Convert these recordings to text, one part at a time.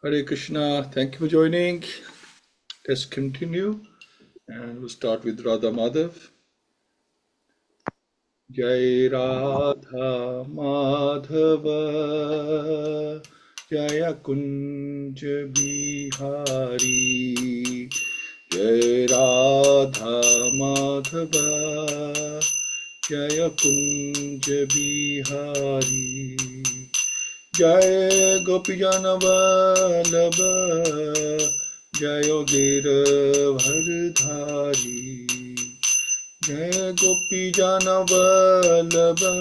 Hare Krishna, thank you for joining. Let's continue and we'll start with Radha Madhav. Jai Radha Madhava Jaya Kunj Bihari Jai Radha Madhava Jaya Kunj Bihari Jai Gopijana Vallabha Jayo Giravardhari Jai Gopijana Vallabha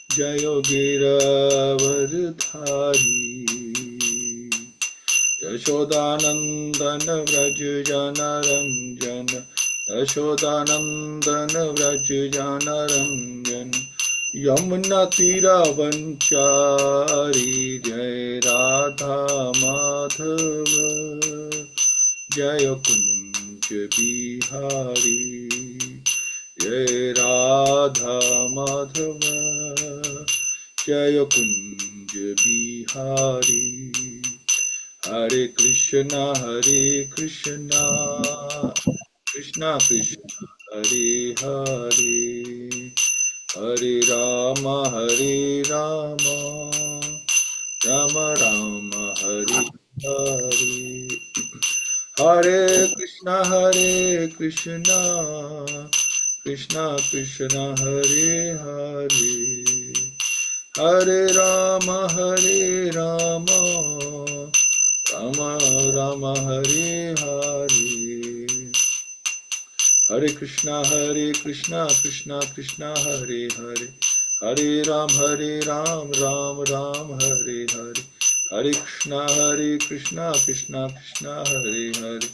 Jayo Giravardhari Yashodanandana Vrajjana Ranjana Yashodanandana Vrajjana Ranjana Yamuna Tiravanchari Jai Radha Madhava Jaya Kunj Bihari Jai Radha Madhava Jaya Kunj Bihari Hare Krishna Krishna Krishna Hare Hare Hare Rama Rama Rama Hare Hare Hare Krishna Krishna Krishna Hare Hare Hare Rama Rama Rama Hare Hare Hare Krishna Krishna Krishna Hare Hare Hare Ram Ram Ram Hare Hare Hare Krishna Krishna Krishna Hare Hare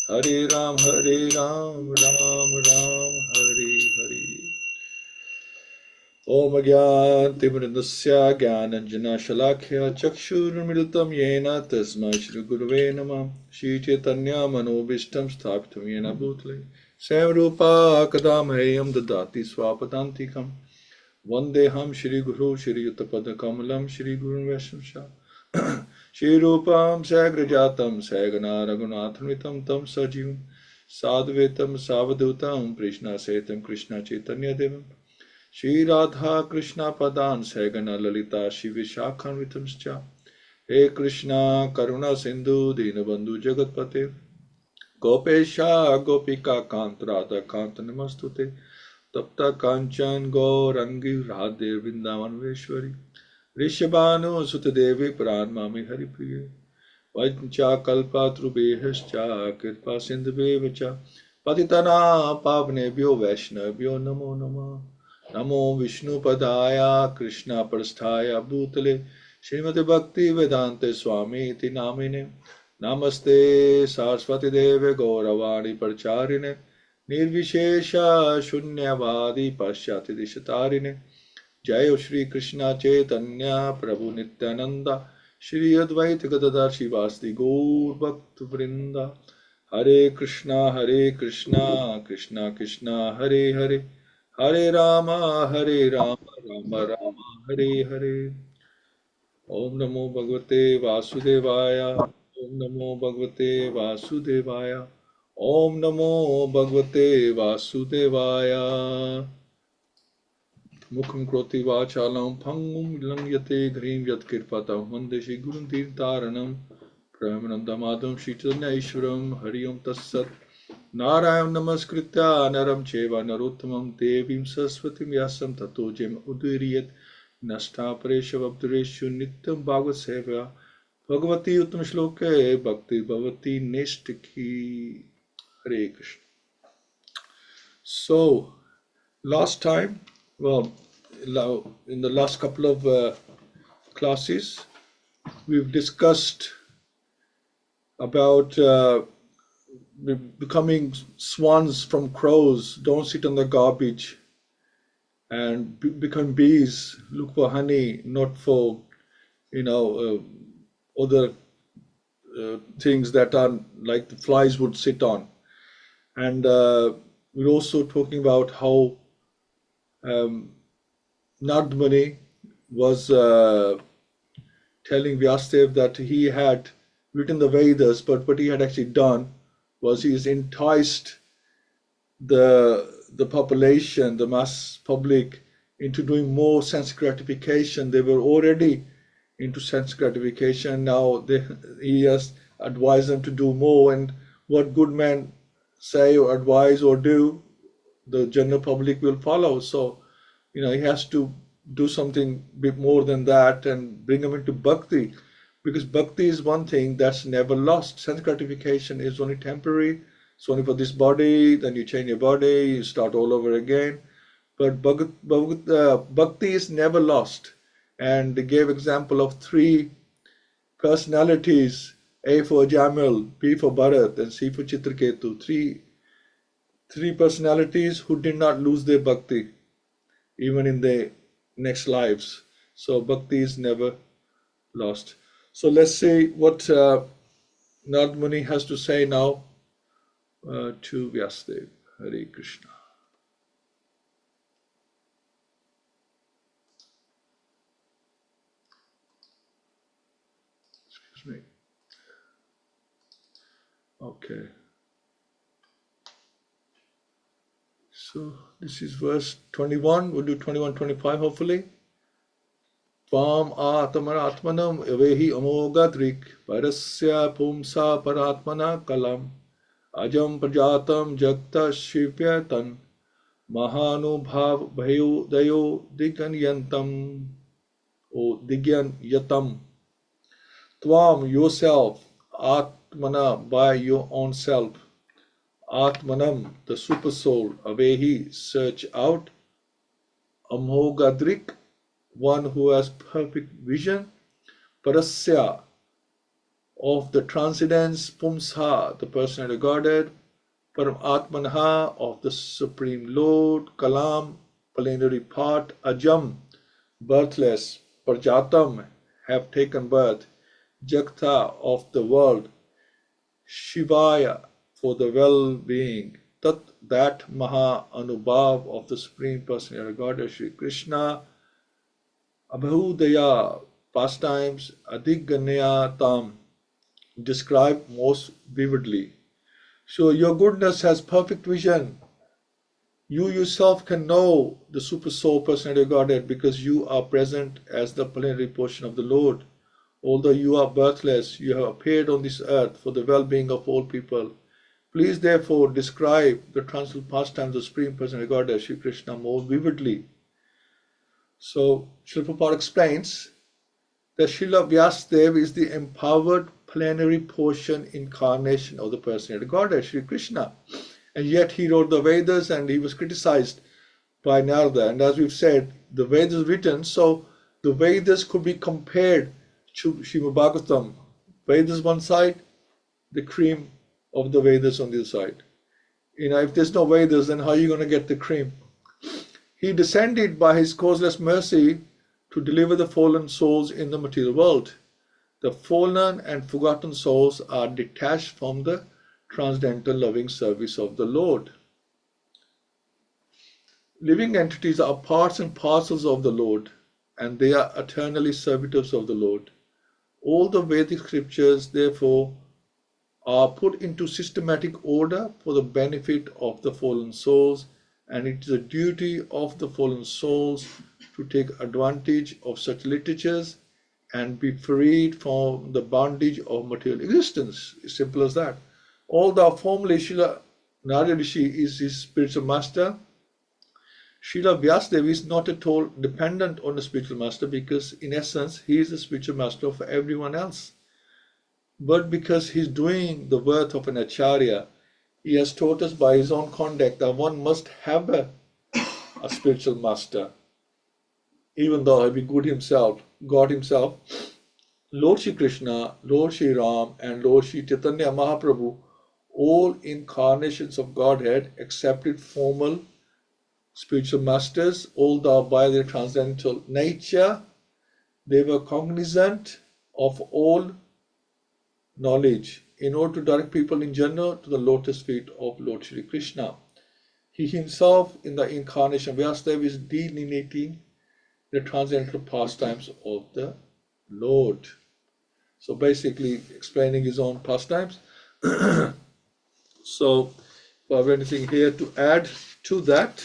Hare Ram Ram Ram Hare Hare Om Agyantimirandasya Gyananjana Shalakya Chakshurmilitam Yena Tasma Shri Gurave Namah Shri Chaitanya Manobishtam Sthapitam Yena Bhutale Samrupa Kadamahayam Dadati Swapadantikam Vandeham Shri Guru Shri Yuttapada Kamalam Shri Guru Vaishnava Shri Rupam Sagrajatam Sagana Raghunathanvitam Tam Sajivam Sadhvetam Savadutam Krishna Setam Krishna Chaitanya Devam Shri Radha Krishna Padan Sagana Lalita Shivi Shakhanvitamscha He Krishna Karuna Sindhu Dinabandhu Jagatpate Gopesha Gopika Kant Radha Kant Namastute Tapta Kanchan Gaurangi Radhe Vrindavan Veshwari Rishabhanu Sutadevi Pranmami Hari Priye Vancha Kalpa Trubehascha Kirpa Sindhubevacha Patitana Pavnebhyo Vaishnavyo Namo Namah Namo Vishnu Padaya Krishna Prasthaya Bhutale Śrīmad-Bhaktivedanta Swami iti namine Namaste Saraswati Deve Gauravani Parcharine Nirvishesha Shunyavadi Pasyati Dishatarine Jayo Shri Krishna Chaitanya Prabhu Nityananda Shri Advaita Gadadhar Shivasti Gaur Bhakta Vrinda Hare Krishna Krishna Krishna Hare Hare Hare Rama Rama Rama Hare Hare Om Namo Bhagavate Vasudevaya Om Namo Bhagavate Vasudevaya Om Namo Bhagavate Vasudevaya Mukham Kroti Vachalam Phangum Langyate Grim Yat Kirpatam Vande Shri Gurun Tirtharanam Pramadandamadam Shri Chaitanya Ishwaram Hari Om Tassat Narayam Namaskritya Naram Cheva Narottamam Devim Saraswatim Vyasam Tato Jem Udiriyat Nashta Paresha Vabdureshu Nityam Bhagavad-Sevayā Bhagavati Uttam Shloke Bhakti Bhavati Neshtaki Hare Krishna. So, last time, well, in the last couple of classes, we've discussed about becoming swans from crows, don't sit on the garbage, and become bees, look for honey, not for, other things that are like the flies would sit on. And we're also talking about how Nardmani was telling Vyasadeva that he had written the Vedas, but what he had actually done was he's enticed the population, the mass public, into doing more sense gratification. They were already into sense gratification. Now he has advised them to do more, and what good men say or advise or do, the general public will follow. So, he has to do something a bit more than that and bring them into bhakti, because bhakti is one thing that's never lost. Sense gratification is only temporary. It's only for this body, then you change your body, you start all over again. But bhakti is never lost. And they gave example of 3 personalities, A for Jamal, B for Bharat, and C for Chitraketu. Three personalities who did not lose their bhakti, even in their next lives. So bhakti is never lost. So let's see what Narad Muni has to say now to Vyasadeva. Hare Krishna. Excuse me. Okay. So this is verse 21. We'll do 21, 25 hopefully. Tvam atmanam avehi amogadrik parasya pumsa paratmana kalam ajam prajatam jagta shivyatam mahanubhav bhayu dayo digyanyantam or digyanyatam. Tvam, yourself, atmana, by your own self, atmanam, the super soul, avehi, search out, amhogadrik, one who has perfect vision, parasya, of the transcendence, pumsha, the personality Godhead, paramatmanha, of the Supreme Lord, kalam, plenary part, ajam, birthless, prajatam, have taken birth, jagta, of the world, shivaya, for the well-being, tat, that, maha, anubhav, of the Supreme Personality Godhead, Shri Krishna, abhudaya, pastimes, adhiganya tam, describe most vividly. So your goodness has perfect vision. You yourself can know the Super Soul Personality of Godhead because you are present as the plenary portion of the Lord. Although you are birthless, you have appeared on this earth for the well-being of all people. Please therefore describe the transcendental pastimes of the Supreme Personality of Godhead, Shri Krishna, more vividly. So Srila Prabhupada explains that Srila Vyasadeva is the empowered plenary portion incarnation of the Personality of Godhead, Shri Krishna. And yet he wrote the Vedas and he was criticized by Narada. And as we've said, the Vedas written, so the Vedas could be compared to Śrīmad-Bhāgavatam. Vedas one side, the cream of the Vedas on the other side. If there's no Vedas, then how are you going to get the cream? He descended by his causeless mercy to deliver the fallen souls in the material world. The fallen and forgotten souls are detached from the transcendental loving service of the Lord. Living entities are parts and parcels of the Lord, and they are eternally servitors of the Lord. All the Vedic scriptures, therefore, are put into systematic order for the benefit of the fallen souls, and it is a duty of the fallen souls to take advantage of such literatures and be freed from the bondage of material existence. As simple as that. Although formally Srila Narada Rishi is his spiritual master, Srila Vyasadeva is not at all dependent on the spiritual master because in essence he is the spiritual master of everyone else. But because he's doing the work of an Acharya, he has taught us by his own conduct that one must have a spiritual master. Even though he be good himself, God himself, Lord Shri Krishna, Lord Shri Ram, and Lord Shri Chaitanya Mahaprabhu, all incarnations of Godhead, accepted formal spiritual masters, although by their transcendental nature, they were cognizant of all knowledge in order to direct people in general to the lotus feet of Lord Shri Krishna. He himself, in the incarnation of Vyasadeva, is delineating the transcendental pastimes of the Lord. So basically explaining his own pastimes. So if I have anything here to add to that,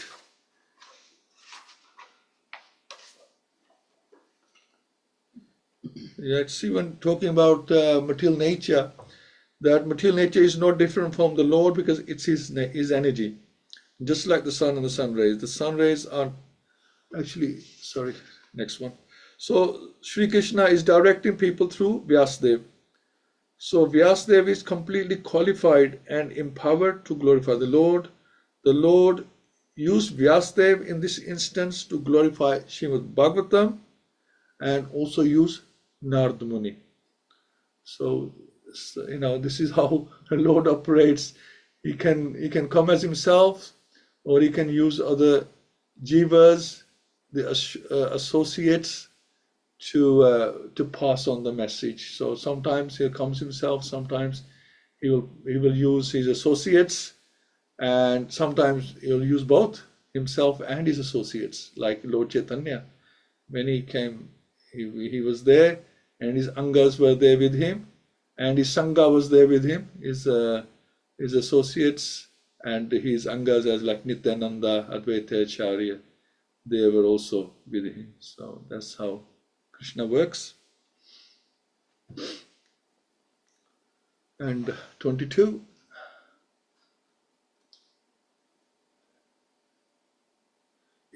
it's even talking about material nature, that material nature is not different from the Lord because it's his energy. Just like the sun and the sun rays. The sun rays are actually, sorry, next one. So Sri Krishna is directing people through Vyasadeva. So Vyasadeva is completely qualified and empowered to glorify the Lord. The Lord used Vyasadeva in this instance to glorify Śrīmad-Bhāgavatam and also use Narada Muni. So this is how the Lord operates. He can come as himself, or he can use other jivas, the associates, to pass on the message. So sometimes he comes himself, sometimes he will use his associates, and sometimes he'll use both himself and his associates, like Lord Chaitanya. When he came, he was there, and his angas were there with him, and his sangha was there with him, his associates and his angas, as like Nityananda, Advaita, Acharya, they were also with him. So that's how Krishna works. And 22.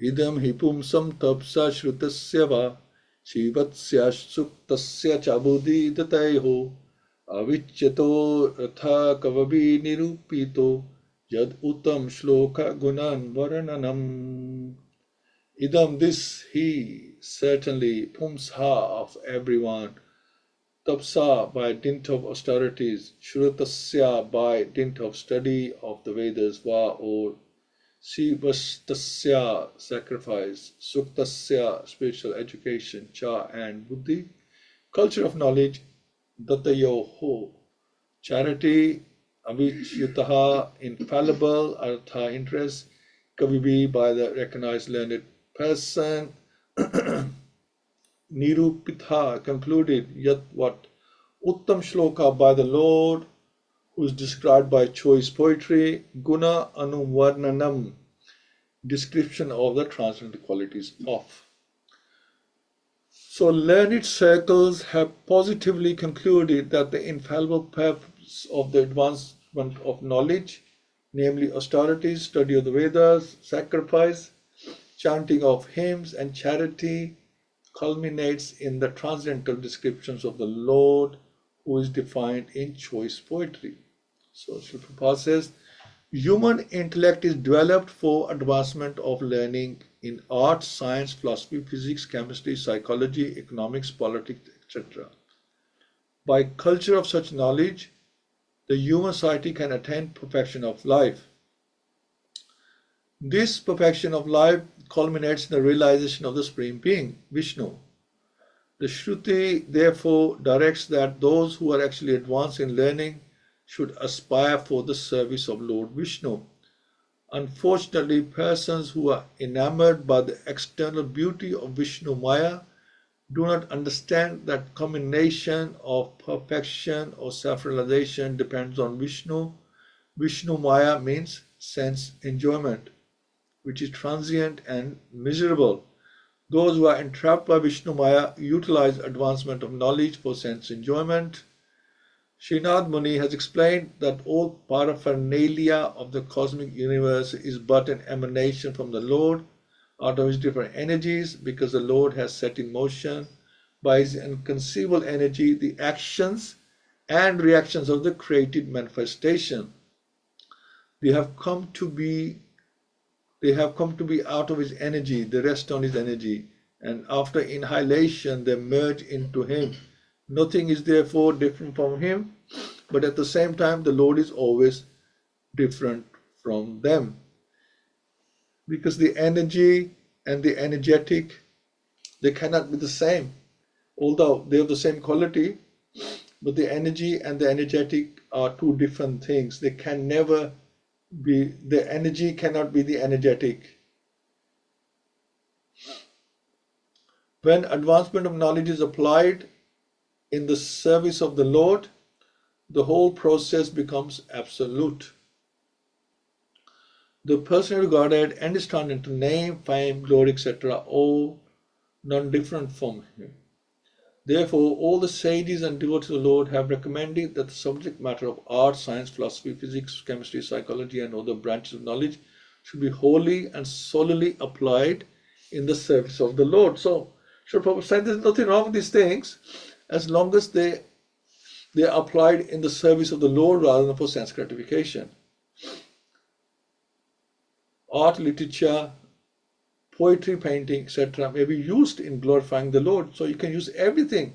Idam hi pumsam tapsa shrutasya va shivatsya suktasya chabudi dataiho avicchato ratha kavabi nirupito yad uttam shloka gunan varananam. Idam, this he, certainly, pumsha, of everyone, tapsa, by dint of austerities, shrutasya, by dint of study of the Vedas, va, or sivastasya, sacrifice, suktasya, spiritual education, cha, and buddhi, culture of knowledge, datayoho, charity, avichyutaha, infallible, artha, interest, kavibi, by the recognized learned person, nirupitha, concluded, yat, what, uttam shloka, by the Lord, who is described by choice poetry, guna anuvarnanam, description of the transcendental qualities of. So learned circles have positively concluded that the infallible purpose of the advancement of knowledge, namely austerities, study of the Vedas, sacrifice, chanting of hymns, and charity, culminates in the transcendental descriptions of the Lord, who is defined in choice poetry. So Srila Prabhupada says, human intellect is developed for advancement of learning in art, science, philosophy, physics, chemistry, psychology, economics, politics, etc. By culture of such knowledge, the human society can attain perfection of life. This perfection of life culminates in the realization of the Supreme Being, Vishnu. The Shruti therefore directs that those who are actually advanced in learning should aspire for the service of Lord Vishnu. Unfortunately, persons who are enamored by the external beauty of Vishnu Maya do not understand that combination of perfection or self-realization depends on Vishnu. Vishnu Maya means sense enjoyment, which is transient and miserable. Those who are entrapped by Vishnu Maya utilize advancement of knowledge for sense enjoyment. Srinath Muni has explained that all paraphernalia of the cosmic universe is but an emanation from the Lord out of his different energies, because the Lord has set in motion by his inconceivable energy the actions and reactions of the created manifestation. They have come to be out of his energy, they rest on his energy, and after inhalation they merge into him. Nothing is therefore different from him, but at the same time the Lord is always different from them. Because the energy and the energetic, they cannot be the same. Although they have the same quality, but the energy and the energetic are two different things. They can never be, the energy cannot be the energetic. When advancement of knowledge is applied, in the service of the Lord, the whole process becomes absolute. The personal regarded and is turned into name, fame, glory, etc., all non-different from him. Therefore, all the sages and devotees of the Lord have recommended that the subject matter of art, science, philosophy, physics, chemistry, psychology, and other branches of knowledge should be wholly and solely applied in the service of the Lord. So, Srila Prabhupada said there's nothing wrong with these things as long as they are applied in the service of the Lord rather than for sense gratification. Art, literature, poetry, painting, etc. may be used in glorifying the Lord. So you can use everything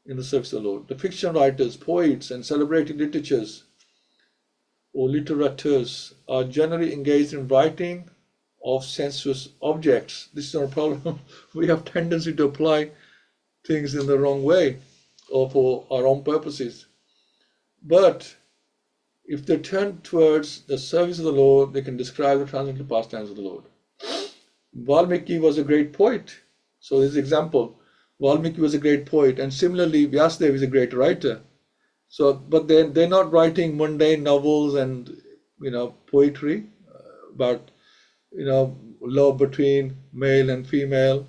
in the service of the Lord. The fiction writers, poets, and celebrated literatures or literateurs are generally engaged in writing of sensuous objects. This is not a problem. We have tendency to apply things in the wrong way or for our own purposes. But if they turn towards the service of the Lord, they can describe the transcendental pastimes of the Lord. Valmiki was a great poet. So this example, Valmiki was a great poet, and similarly Vyasadeva is a great writer. So, but they're not writing mundane novels and poetry about love between male and female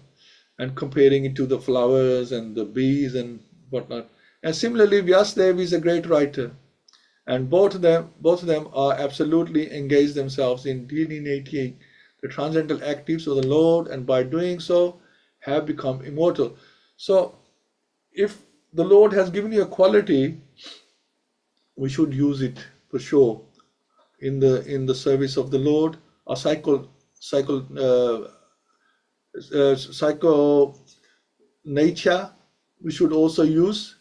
and comparing it to the flowers and the bees and whatnot. And similarly, Vyasadeva is a great writer, and both of them are absolutely engaged themselves in delineating the transcendental activities of the Lord, and by doing so have become immortal. So if the Lord has given you a quality, we should use it for sure in the service of the Lord. Our psycho nature we should also use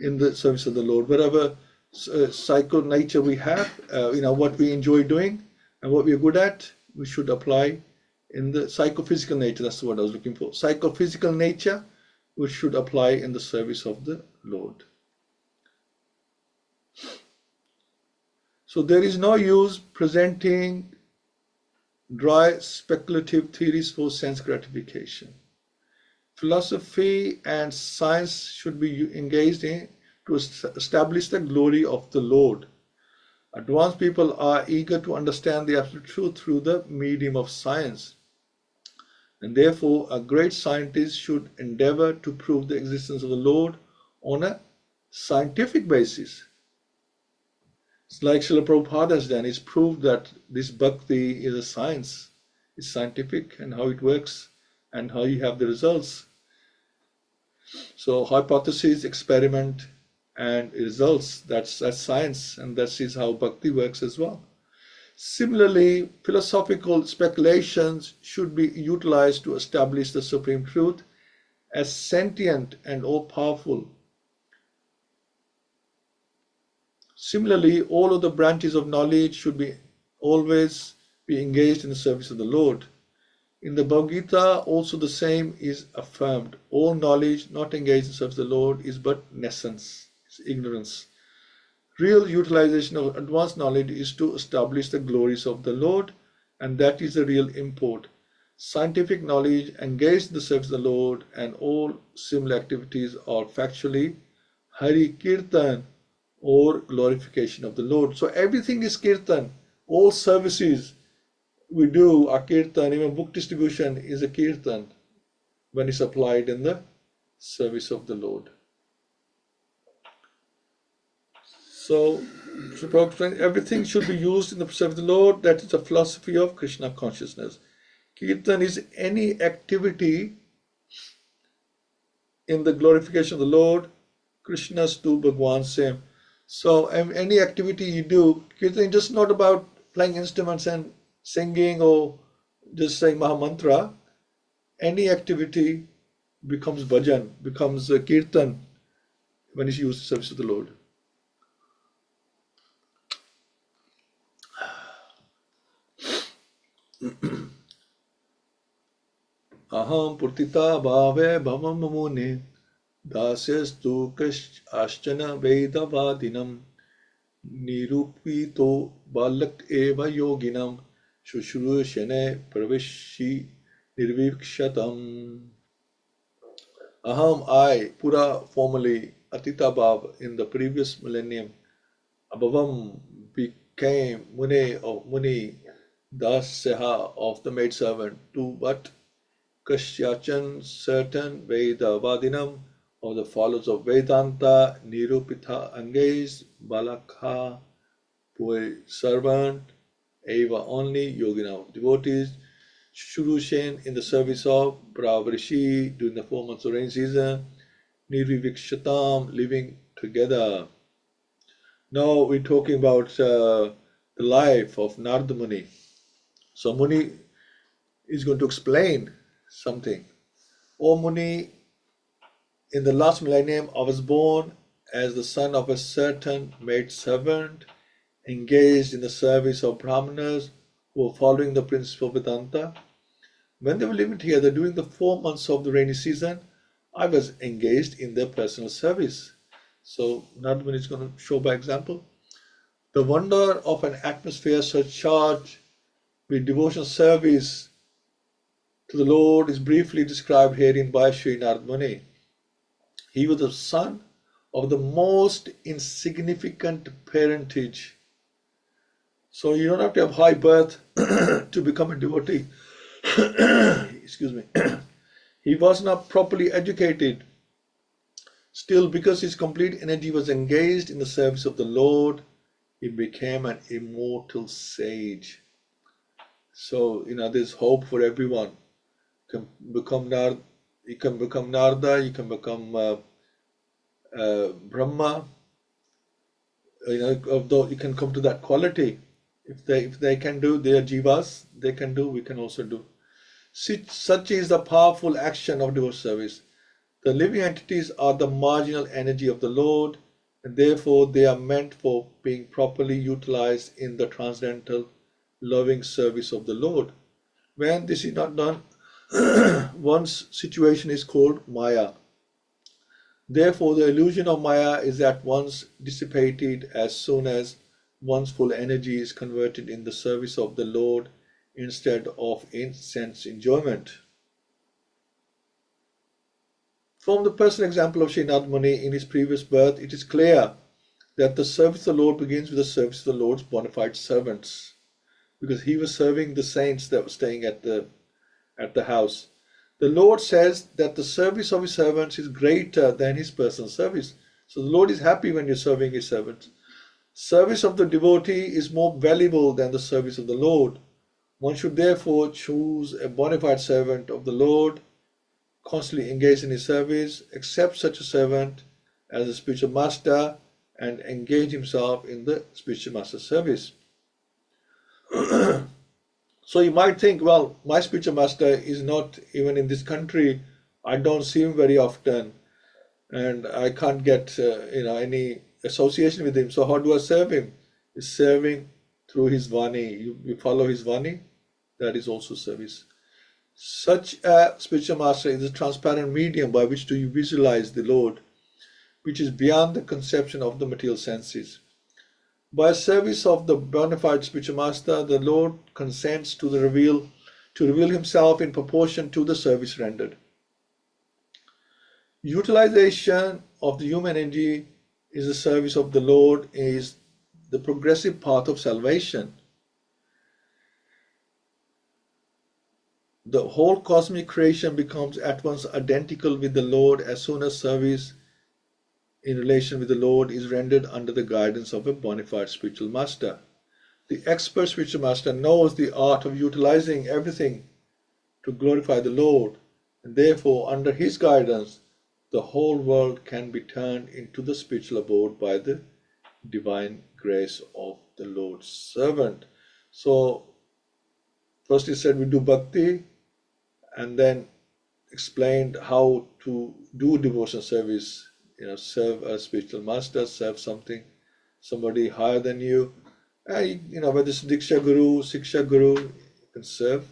in the service of the Lord. Whatever psycho nature we have, what we enjoy doing and what we are good at, we should apply in the psychophysical nature. That's the word I was looking for. Psychophysical nature, we should apply in the service of the Lord. So there is no use presenting dry speculative theories for sense gratification. Philosophy and science should be engaged in to establish the glory of the Lord. Advanced people are eager to understand the absolute truth through the medium of science. And therefore, a great scientist should endeavor to prove the existence of the Lord on a scientific basis. It's like Srila Prabhupada has done. He's proved that this bhakti is a science. It's scientific, and how it works and how you have the results. So hypothesis, experiment, and results, that's science, and that is how bhakti works as well. Similarly, philosophical speculations should be utilized to establish the supreme truth as sentient and all-powerful. Similarly, all of the branches of knowledge should always be engaged in the service of the Lord. In the Bhagavad-Gita, also the same is affirmed. All knowledge not engaged in the service of the Lord is but nescience, ignorance. Real utilization of advanced knowledge is to establish the glories of the Lord, and that is the real import. Scientific knowledge engaged in the service of the Lord and all similar activities are factually Hari Kirtan or glorification of the Lord. So everything is Kirtan. All services we do are Kirtan. Even book distribution is a Kirtan when it's applied in the service of the Lord. So everything should be used in the service of the Lord. That is the philosophy of Krishna consciousness. Kirtan is any activity in the glorification of the Lord. Krishna stu Bhagwan same. So any activity you do, Kirtan is just not about playing instruments and singing or just saying Mahamantra. Any activity becomes bhajan, becomes Kirtan when it's used in service of the Lord. Aham purtita bhave bhavam mune dasyastu kaschana vedavadinam nirupito balak eva yoginam shushrushane pravishi nirvikshatam. Aham, I, pura formally, Atita Bhav in the previous millennium, Abhavam became Mune of Muni Dasyaha of the maidservant to what? Kashyachan certain Veda Vadinam of the followers of Vedanta, Nirupitha Anges, Balakha, Pui servant, Eva only, Yogina devotees, Shurushen in the service of Pravrishi during the 4 months of rain season, Nirvivikshatam living together. Now we're talking about the life of Narada Muni. So Muni is going to explain something. O Muni, in the last millennium I was born as the son of a certain maidservant engaged in the service of Brahmanas who were following the principle of Vedanta. When they were living together during the 4 months of the rainy season, I was engaged in their personal service. So Narada Muni is going to show by example. The wonder of an atmosphere surcharged with devotional service to the Lord is briefly described herein by Sri Narada Muni. He was the son of the most insignificant parentage. So you don't have to have high birth to become a devotee. Excuse me. He was not properly educated. Still, because his complete energy was engaged in the service of the Lord, he became an immortal sage. So, there's hope for everyone. You can become Narada, you can become Brahma. Although you can come to that quality. If they can do, they are jivas, they can do, we can also do. Such is the powerful action of devotional service. The living entities are the marginal energy of the Lord, and therefore they are meant for being properly utilized in the transcendental loving service of the Lord. When this is not done, one's situation is called Maya. Therefore, the illusion of Maya is at once dissipated as soon as one's full energy is converted in the service of the Lord instead of in sense enjoyment. From the personal example of Sri Narada Muni in his previous birth, it is clear that the service of the Lord begins with the service of the Lord's bona fide servants, because he was serving the saints that were staying at the house. The Lord says that the service of his servants is greater than his personal service. So the Lord is happy when you're serving his servants. Service of the devotee is more valuable than the service of the Lord. One should therefore choose a bona fide servant of the Lord, constantly engaged in his service, accept such a servant as a spiritual master, and engage himself in the spiritual master's service. So you might think, well, my spiritual master is not even in this country. I don't see him very often, and I can't get any association with him. So how do I serve him? Is serving through his Vani. You follow his Vani, that is also service. Such a spiritual master is a transparent medium by which to visualize the Lord, which is beyond the conception of the material senses. By service of the bona fide spiritual master, the Lord consents to reveal himself in proportion to the service rendered. Utilization of the human energy is the service of the Lord, is the progressive path of salvation. The whole cosmic creation becomes at once identical with the Lord as soon as service in relation with the Lord is rendered under the guidance of a bona fide spiritual master. The expert spiritual master knows the art of utilizing everything to glorify the Lord, and therefore under his guidance the whole world can be turned into the spiritual abode by the divine grace of the Lord's servant. So first he said we do bhakti, and then explained how to do devotional service, serve a spiritual master, serve somebody higher than you. Whether it's Diksha Guru, Siksha Guru, you can serve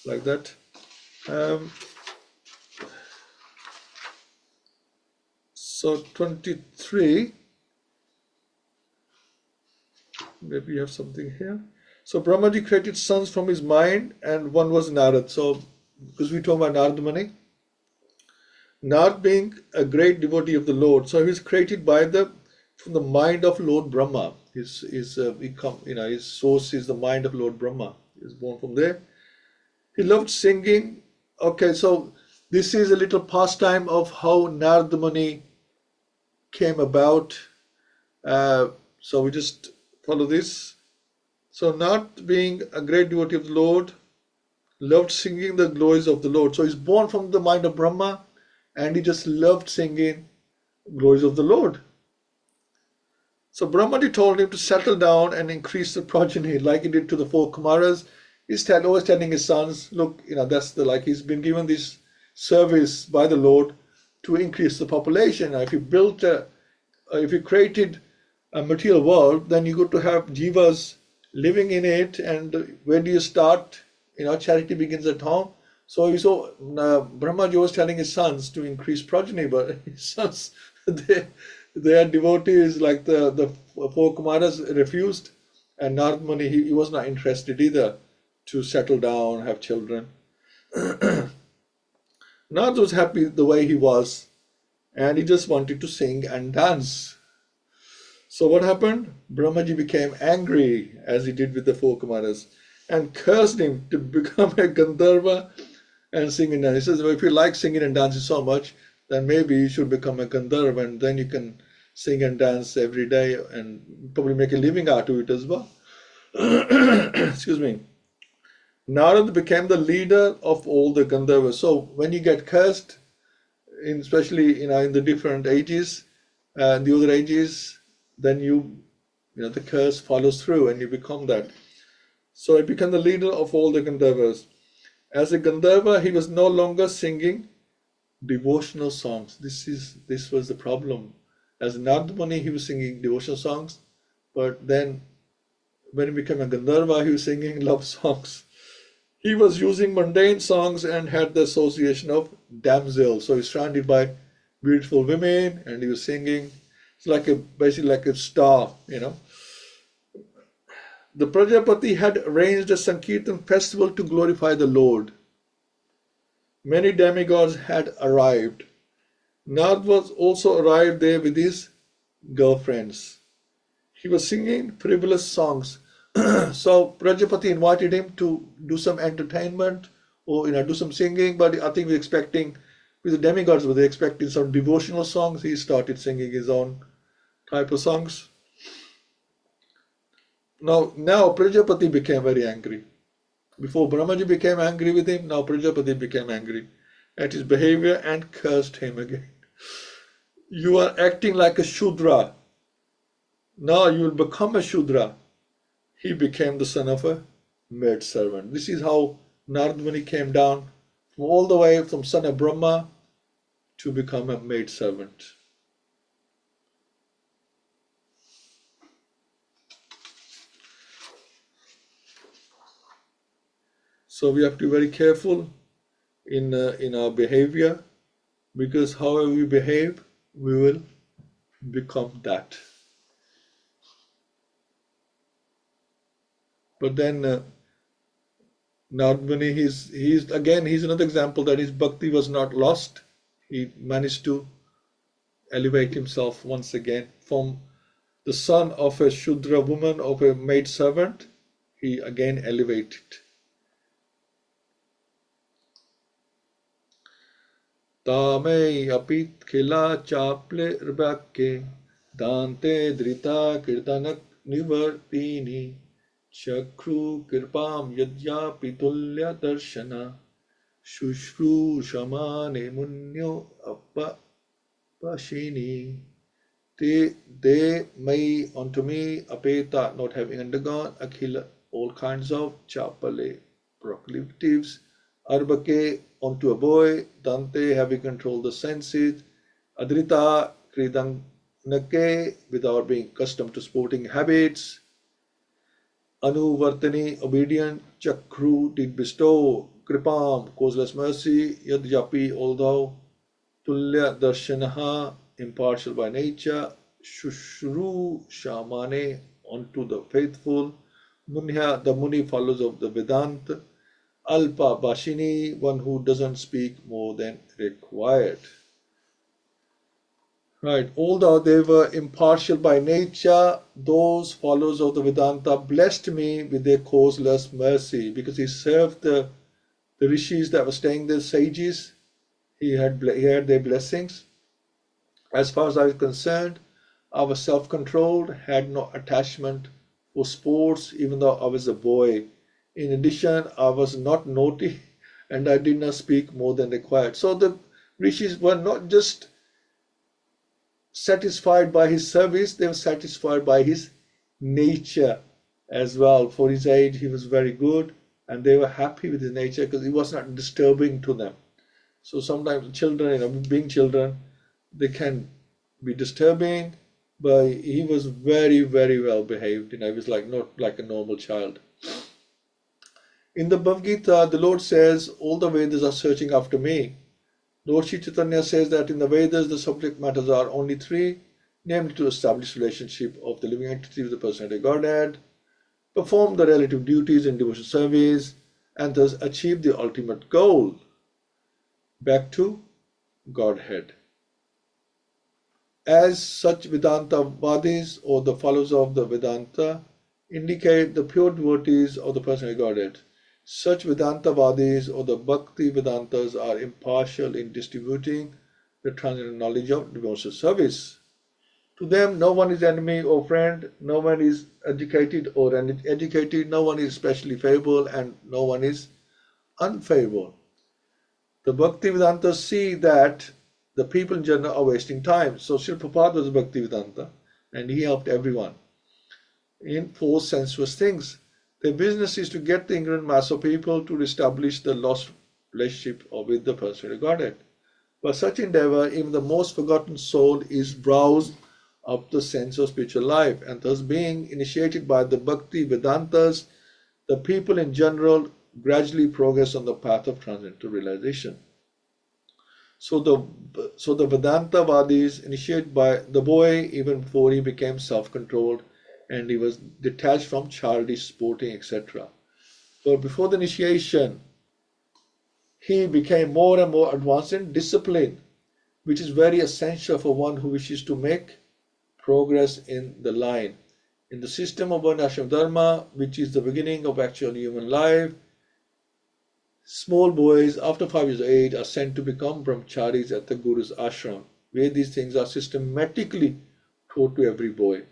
like that. So 23, maybe you have something here. So Brahmaji created sons from his mind, and one was Narad. So because we talk about Narada Muni, not being a great devotee of the Lord. So he was created from the mind of Lord Brahma. His source is the mind of Lord Brahma. He was born from there. He loved singing. Okay, so this is a little pastime of how Narada Muni came about. So we just follow this. So not being a great devotee of the Lord, loved singing the glories of the Lord. So he's born from the mind of Brahma, and he just loved singing glories of the Lord. So Brahmaji told him to settle down and increase the progeny, like he did to the four Kumaras. He's always telling his sons, look, he's been given this service by the Lord to increase the population. Now, if you created a material world, then you got to have jivas living in it. And where do you start? Charity begins at home. So Brahmaji was telling his sons to increase progeny, but his sons, they are devotees, like the four Kumaras refused, and Narada Muni, he was not interested either to settle down, have children. Narada was happy the way he was, and he just wanted to sing and dance. So what happened? Brahmaji became angry, as he did with the four Kumaras, and cursed him to become a Gandharva and sing and dance. He says, well, if you like singing and dancing so much, then maybe you should become a Gandharva, and then you can sing and dance every day and probably make a living out of it as well. Excuse me. Narada became the leader of all the Gandharvas. So when you get cursed, especially in the different ages, the other ages, then the curse follows through and you become that. So he became the leader of all the Gandharvas. As a Gandharva, he was no longer singing devotional songs. This was the problem. As Narada Muni, he was singing devotional songs, but then when he became a Gandharva, he was singing love songs. He was using mundane songs and had the association of damsels. So he's surrounded by beautiful women and he was singing. It's basically like a star, The Prajapati had arranged a Sankirtan festival to glorify the Lord. Many demigods had arrived. Narad was also arrived there with his girlfriends. He was singing frivolous songs. So Prajapati invited him to do some entertainment or do some singing, but I think we're expecting, with the demigods, were they expecting some devotional songs? He started singing his own type of songs. Now Prajapati became very angry. Before Brahmaji became angry with him, now Prajapati became angry at his behavior and cursed him again. You are acting like a Shudra. Now you will become a Shudra. He became the son of a maid servant. This is how Narada Muni came down all the way from son of Brahma to become a maid servant. So we have to be very careful in our behavior, because however we behave, we will become that. But then Narada Muni, he's another example that his bhakti was not lost. He managed to elevate himself once again from the son of a Shudra woman, of a maid servant. He again elevated. Tame apit khila chaple rbake dante drita kirtanak nivartini chakru kirpam yadya pitulya darshana shushru shamane munyo appa pashini. They may unto me apeta, not having undergone akhila, all kinds of chapale proclivities, arbake, onto a boy, dante, having controlled the senses, adrita, kridanake, without being accustomed to sporting habits, anuvartani, obedient, chakru, did bestow, kripam, causeless mercy, yadyapi, although, tulya darshanaha, impartial by nature, shushru, shamane, unto the faithful, munya, the muni follows of the Vedanta, Alpa Bashini, one who doesn't speak more than required. Right. Although they were impartial by nature, those followers of the Vedanta blessed me with their causeless mercy, because he served the rishis that were staying there, sages. He had their blessings. As far as I was concerned, I was self-controlled, had no attachment for sports, even though I was a boy. In addition, I was not naughty and I did not speak more than required. So the rishis were not just satisfied by his service, they were satisfied by his nature as well. For his age, he was very good and they were happy with his nature because he was not disturbing to them. So sometimes children, being children, they can be disturbing, but he was very, very well behaved. He was not like a normal child. In the Bhagavad-Gita, the Lord says, all the Vedas are searching after me. Lord Sri Chaitanya says that in the Vedas, the subject matters are only three, namely to establish relationship of the living entity with the personality of Godhead, perform the relative duties in devotional service, and thus achieve the ultimate goal, back to Godhead. As such, Vedanta-vadis, or the followers of the Vedanta, indicate the pure devotees of the personality of Godhead. Such Vedanta-vadis or the Bhakti-Vedantas are impartial in distributing the transcendental knowledge of devotional service. To them, no one is enemy or friend, no one is educated or uneducated, no one is especially favorable, and no one is unfavorable. The Bhakti-Vedantas see that the people in general are wasting time. So Srila Prabhupada was a Bhakti-Vedanta, and he helped everyone in 4 sensuous things. Their business is to get the ignorant mass of people to establish the lost relationship with the personality of Godhead. For such endeavor, even the most forgotten soul is roused up the sense of spiritual life, and thus being initiated by the Bhakti Vedantas, the people in general gradually progress on the path of transcendental realization. So the Vedanta Vadis initiated by the boy even before he became self-controlled, and he was detached from childish sporting, etc. But before the initiation, he became more and more advanced in discipline, which is very essential for one who wishes to make progress in the line. In the system of Varnashram Dharma, which is the beginning of actual human life, small boys after 5 years of age are sent to become brahmacharis at the Guru's ashram, where these things are systematically taught to every boy,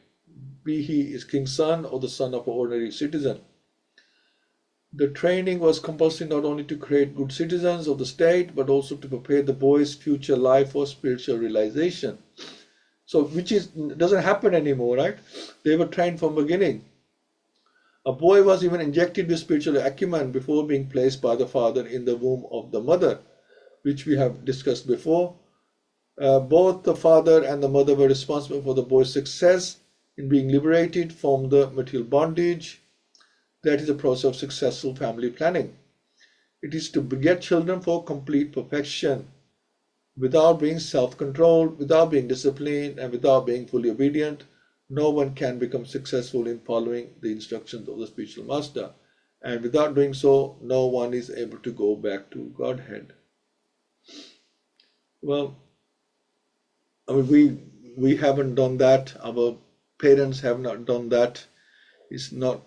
be he his king's son or the son of an ordinary citizen. The training was compulsory not only to create good citizens of the state, but also to prepare the boy's future life for spiritual realization. So, which doesn't happen anymore, right? They were trained from the beginning. A boy was even injected with spiritual acumen before being placed by the father in the womb of the mother, which we have discussed before. Both the father and the mother were responsible for the boy's success in being liberated from the material bondage. That is the process of successful family planning. It is to beget children for complete perfection. Without being self-controlled, without being disciplined, and without being fully obedient, no one can become successful in following the instructions of the spiritual master. And without doing so, no one is able to go back to Godhead. Well, we haven't done that. Our parents have not done that. It's not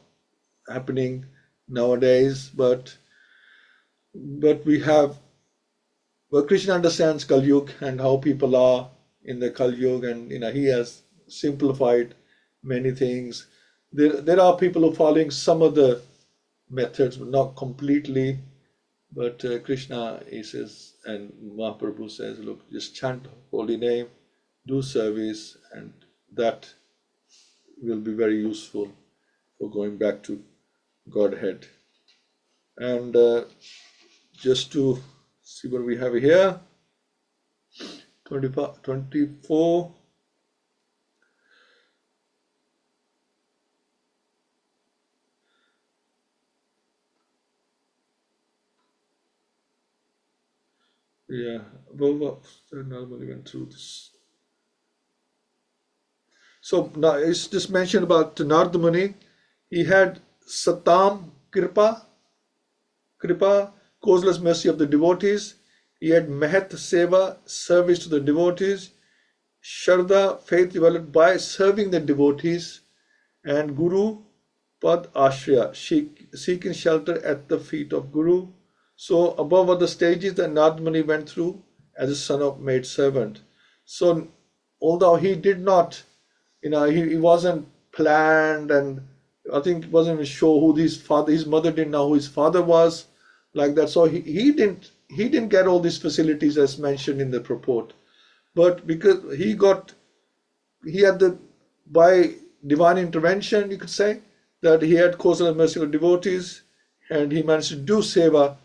happening nowadays, but we have. Well, Krishna understands Kali Yuga and how people are in the Kali Yuga, and he has simplified many things. There are people who are following some of the methods, but not completely. But Krishna, he says, and Mahaprabhu says, look, just chant holy name, do service, and that will be very useful for going back to Godhead. And just to see what we have here, 24. Yeah, I normally went through this. So now it's just mentioned about Narada Muni. He had Satam Kripa, causeless mercy of the devotees. He had Mahat Seva, service to the devotees. Shraddha, faith developed by serving the devotees, and Guru Pad Ashraya, seeking shelter at the feet of Guru. So above are the stages that Nard Muni went through as a son of maid servant. So although he did not, he wasn't planned, and I think it wasn't even sure who his mother didn't know who his father was, like that. So he didn't get all these facilities as mentioned in the purport. But because he had by divine intervention, you could say, that he had causal and merciful devotees, and he managed to do seva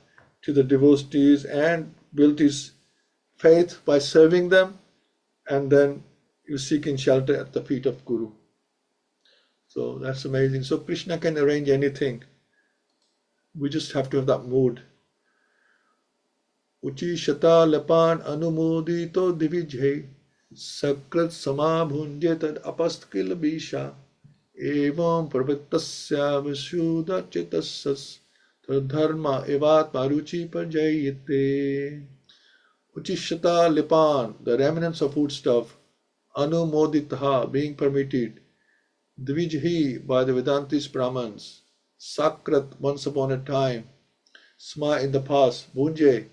to the devotees and built his faith by serving them, and then he was seeking shelter at the feet of Guru. So that's amazing. So Krishna can arrange anything. We just have to have that mood. Uchi shata lapan anumodito divijhe sakrat samabhunje tad apastkil bisha evam pravittasya vishuddha chitassas dharma evat maruchi parjayate. Uchishata lipan, the remnants of foodstuff, anumoditaha, being permitted, dvijhi, by the Vedantist Brahmins, sakrat, once upon a time, sma, in the past, bhunje,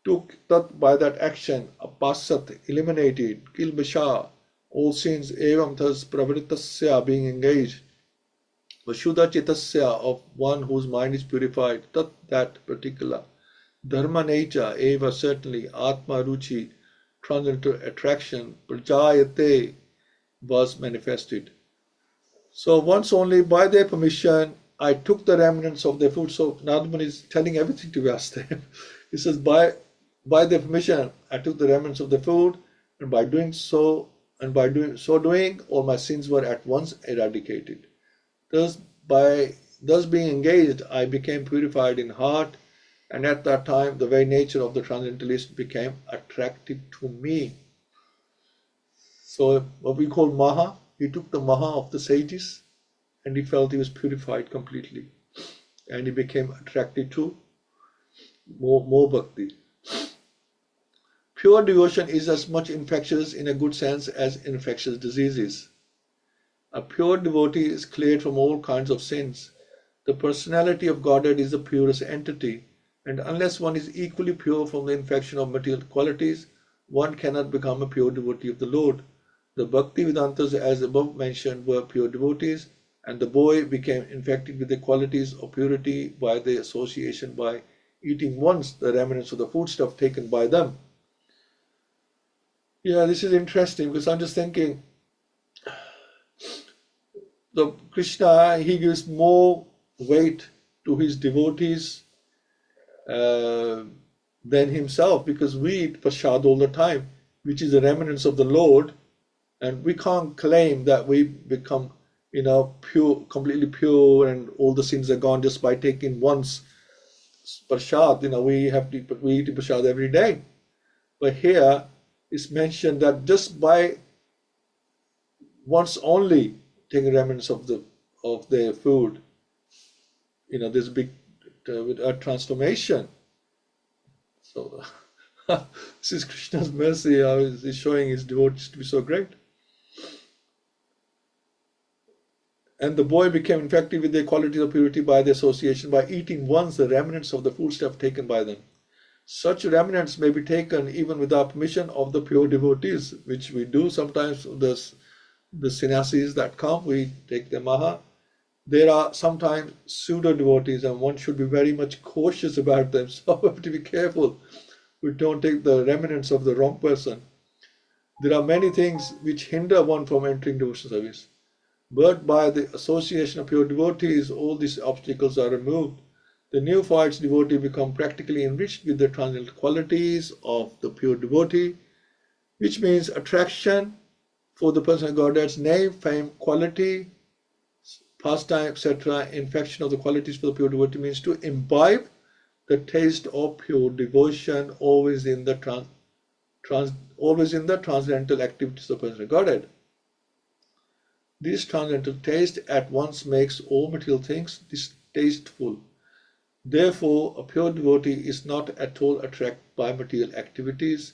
took tat, by that action, apasat, eliminated, kilbasha, all sins, evam, thus pravritasya, being engaged, vashuddha chitasya, of one whose mind is purified, tat, that particular, dharma nature, eva, certainly, atma ruchi, transcendental attraction, prajayate, was manifested. So once only, by their permission, I took the remnants of their food. So Nadman is telling everything to Vyasdev. He says, by their permission, I took the remnants of the food, and by doing so, all my sins were at once eradicated. Thus being engaged, I became purified in heart, and at that time, the very nature of the transcendentalist became attractive to me. So what we call Maha, he took the Maha of the sages, and he felt he was purified completely, and he became attracted to more bhakti. Pure devotion is as much infectious in a good sense as infectious diseases. A pure devotee is cleared from all kinds of sins. The personality of Godhead is the purest entity, and unless one is equally pure from the infection of material qualities, one cannot become a pure devotee of the Lord. The Bhaktivedantas, as above mentioned, were pure devotees, and the boy became infected with the qualities of purity by the association by eating once the remnants of the foodstuff taken by them. Yeah, this is interesting, because I'm just thinking, the Krishna, he gives more weight to his devotees than himself, because we eat prasad all the time, which is the remnants of the Lord, and we can't claim that we become pure, completely pure, and all the sins are gone just by taking once prasad. We eat prasad every day. But here it's mentioned that just by once only taking remnants of their food, there's a big transformation. So this is Krishna's mercy, how he's showing his devotees to be so great. And the boy became infected with the qualities of purity by the association by eating once the remnants of the foodstuff taken by them. Such remnants may be taken even without permission of the pure devotees, which we do sometimes. The sannyasis that come, we take the Maha. There are sometimes pseudo devotees, and one should be very much cautious about them. So we have to be careful we don't take the remnants of the wrong person. There are many things which hinder one from entering devotional service. But by the association of pure devotees, all these obstacles are removed. The neophyte's devotee become practically enriched with the transcendental qualities of the pure devotee, which means attraction for the personal Godhead's name, fame, quality, pastime, etc. Infection of the qualities for the pure devotee means to imbibe the taste of pure devotion, always in the transcendental activities of the personal Godhead. This transcendental taste at once makes all material things distasteful. Therefore, a pure devotee is not at all attracted by material activities.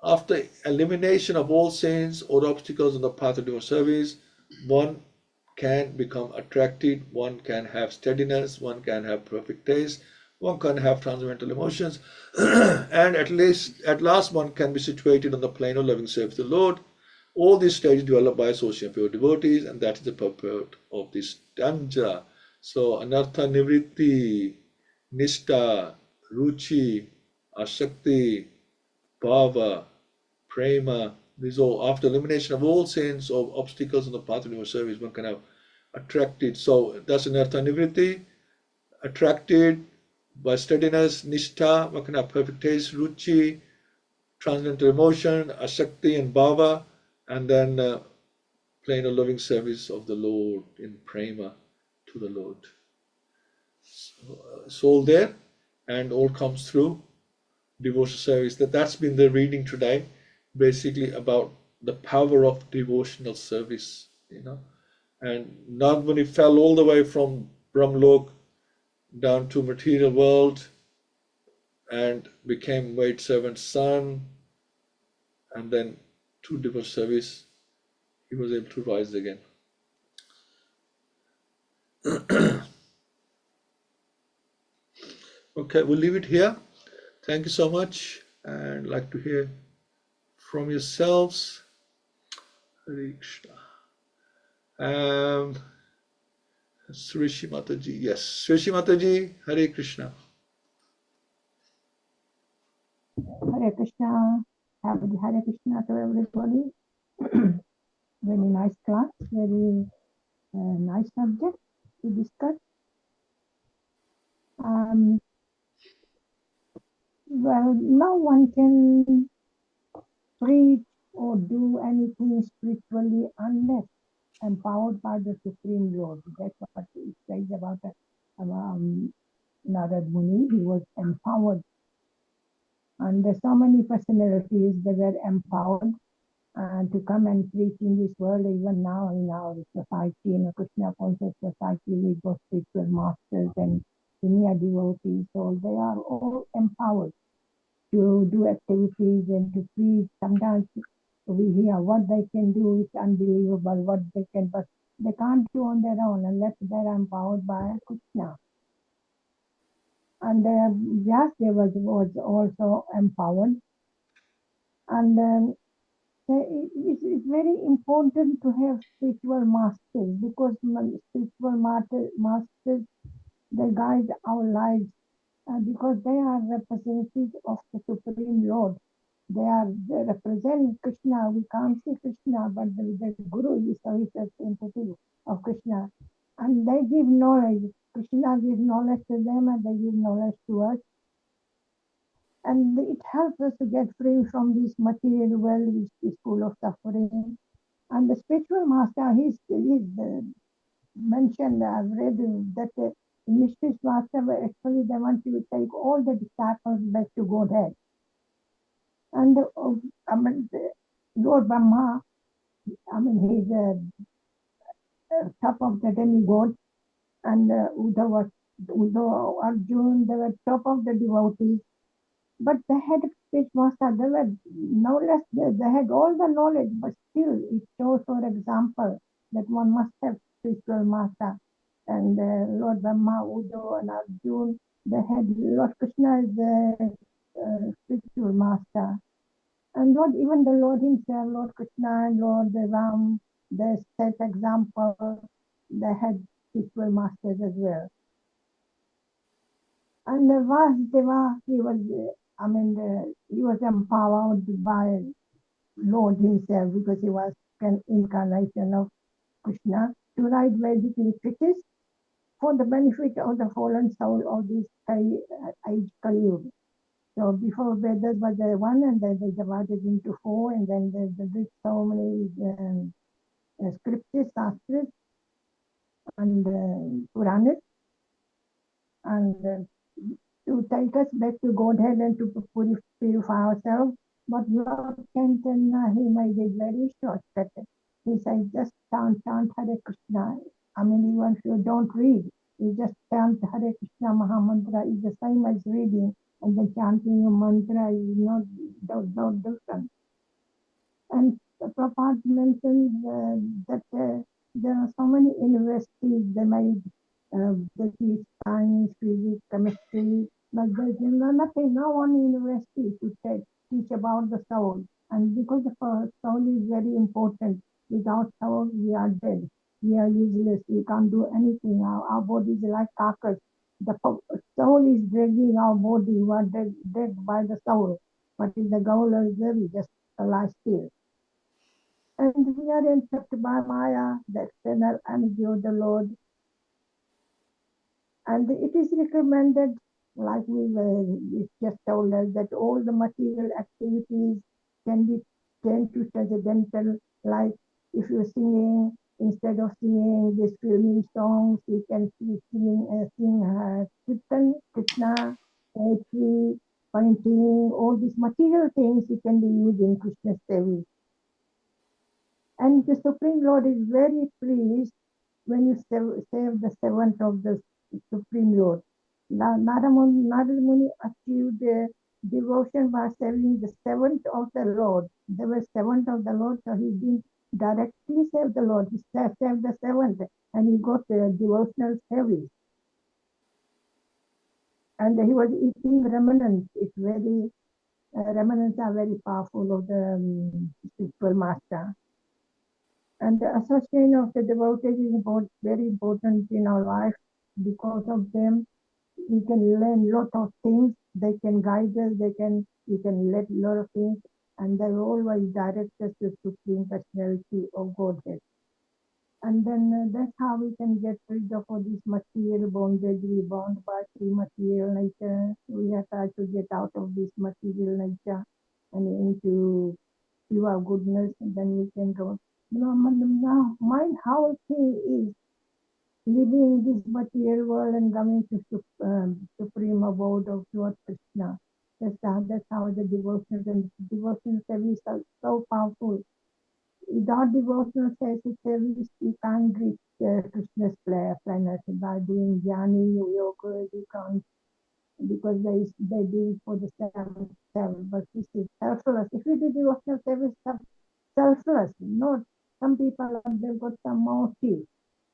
after elimination of all sins or obstacles on the path of devotional service, one can become attracted, one can have steadiness, one can have perfect taste, one can have transcendental emotions, and at last one can be situated on the plane of loving service to the Lord. All these stages developed by association of pure devotees, and that is the purport of this stanza. So, anartha nivritti, nishta, ruchi, asakti, bhava, prema, these all, after elimination of all sins or obstacles on the path of devotional service, one can have attracted. So, that's anartha nivritti, attracted by steadiness, nishtha, one can have perfect taste, ruchi, transcendental emotion, asakti and bhava, and then plain or loving service of the Lord in prema to the Lord. So, it's all there and all comes through devotional service. That's been the reading today, basically about the power of devotional service, And Nagmani fell all the way from Brahmlok down to material world and became maid servant's son, and then through devotional service he was able to rise again. Okay, we'll leave it here. Thank you so much, and I'd like to hear from yourselves. Hare Krishna. Srishi Mataji, yes, Srishi Mataji, Hare Krishna. Hare Krishna, Hare Krishna to everybody. Very nice class, very nice subject to discuss. Well, no one can preach or do anything spiritually unless empowered by the Supreme Lord. That's what it says about Narad Muni. He was empowered. And there's so many personalities that were empowered to come and preach in this world. Even now in our society, in a Krishna conscious society, we go spiritual masters and senior devotees. So they are all empowered to do activities and to preach. Sometimes we hear what they can do. It's unbelievable what they can, but they can't do on their own unless they're empowered by Krishna. And Vyasdeva was also empowered. And it's very important to have spiritual masters, because spiritual masters, they guide our lives, because they are representatives of the Supreme Lord. They represent Krishna. We can't see Krishna, but the Guru is a representative of Krishna. And they give knowledge. Krishna gives knowledge to them and they give knowledge to us. And it helps us to get free from this material world which is full of suffering. And the spiritual master, he's mentioned, I've read that the mystery master, actually they want to take all the disciples back to Godhead. And Lord Brahma, he's top of the demigod, and Uddhava, Arjun, they were top of the devotees. But they had speech master, they were no less, they had all the knowledge, but still it shows, for example, that one must have spiritual master. And Lord Brahma, Uddhava and Arjun, they had Lord Krishna as the spiritual master. And even the Lord himself, Lord Krishna and Lord Ram, they set example, they had spiritual masters as well. And Vasudeva, he was empowered by Lord himself, because he was an incarnation of Krishna, to write Vedic literature for the benefit of the fallen soul of this age Kali Yuga. So before Vedas was one, and then they divided into four, and then they did so many scriptures, shastras, and Puranas, and to take us back to Godhead and to purify ourselves. But Lord Kenton, he made it very shortcut. He said, just chant Hare Krishna. Even if you don't read, you just chant Hare Krishna Mahamantra. It's the same as reading. and the chanting a mantra is not different. And Prabhupada mentions that there are so many universities they made they teach science, physics, chemistry, but there's nothing, no one university to teach about the soul. And because the soul is very important, without soul we are dead. We are useless. We can't do anything. Our body is like carcass. The soul is dragging our body. We are dead by the soul. But if the goal is there, we just lie still. And we are entrapped by Maya, the external energy of the Lord. And it is recommended, like it just told us, that all the material activities can be turned to transcendental. Like if you're singing, instead of singing these filmy songs, you can sing kirtan, Krishna, poetry, painting, all these material things you can be used in Krishna's service. And the Supreme Lord is very pleased when you save the servant of the Supreme Lord. Narada Muni achieved devotion by saving the servant of the Lord. They were servant of the Lord, so he didn't directly save the Lord. He saved the servant, and he got the devotional service. And he was eating remnants. It's very remnants are very powerful of the spiritual master. And the association of the devotees is very important in our life. Because of them, we can learn a lot of things. They can guide us. We can learn a lot of things, and they always direct us to Supreme Personality of Godhead. And then that's how we can get rid of all this material bondage. We bound by three material nature. We have to get out of this material nature and into pure goodness, and then we can go. Now, mind how thing is living in this material world and coming to supreme abode of Lord Krishna. That's how the devotional service are so powerful. Without devotional service, you can't reach Krishna's planet by doing jnani, yoga. You can't, because they do it for the self. But this is selfless. If you do devotional service, selfless. Not some people they've got some motive,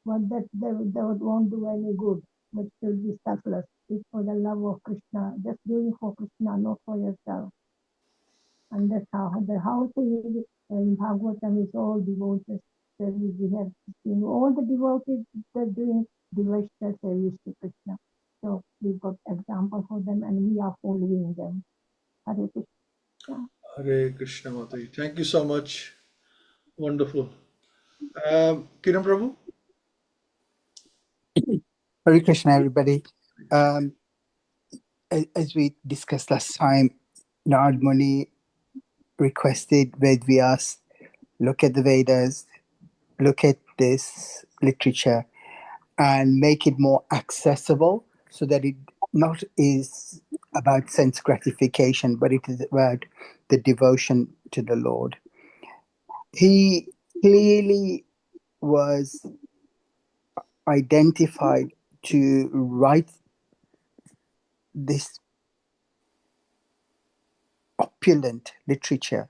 but that they won't do any good. But should be selfless. It's for the love of Krishna. Just doing for Krishna, not for yourself. And that's how the house is in Bhagavatam is all devoted service. We have seen all the devotees they're doing devotional service to Krishna. So we've got example for them, and we are following them. Hare Krishna. Hare Krishna Mataji. Thank you so much. Wonderful. Kiran Prabhu? Hare Krishna, everybody. As we discussed last time, Narada Muni requested Vedvyas look at the Vedas, look at this literature, and make it more accessible so that it not is about sense gratification, but it is about the devotion to the Lord. He clearly was identified to write this opulent literature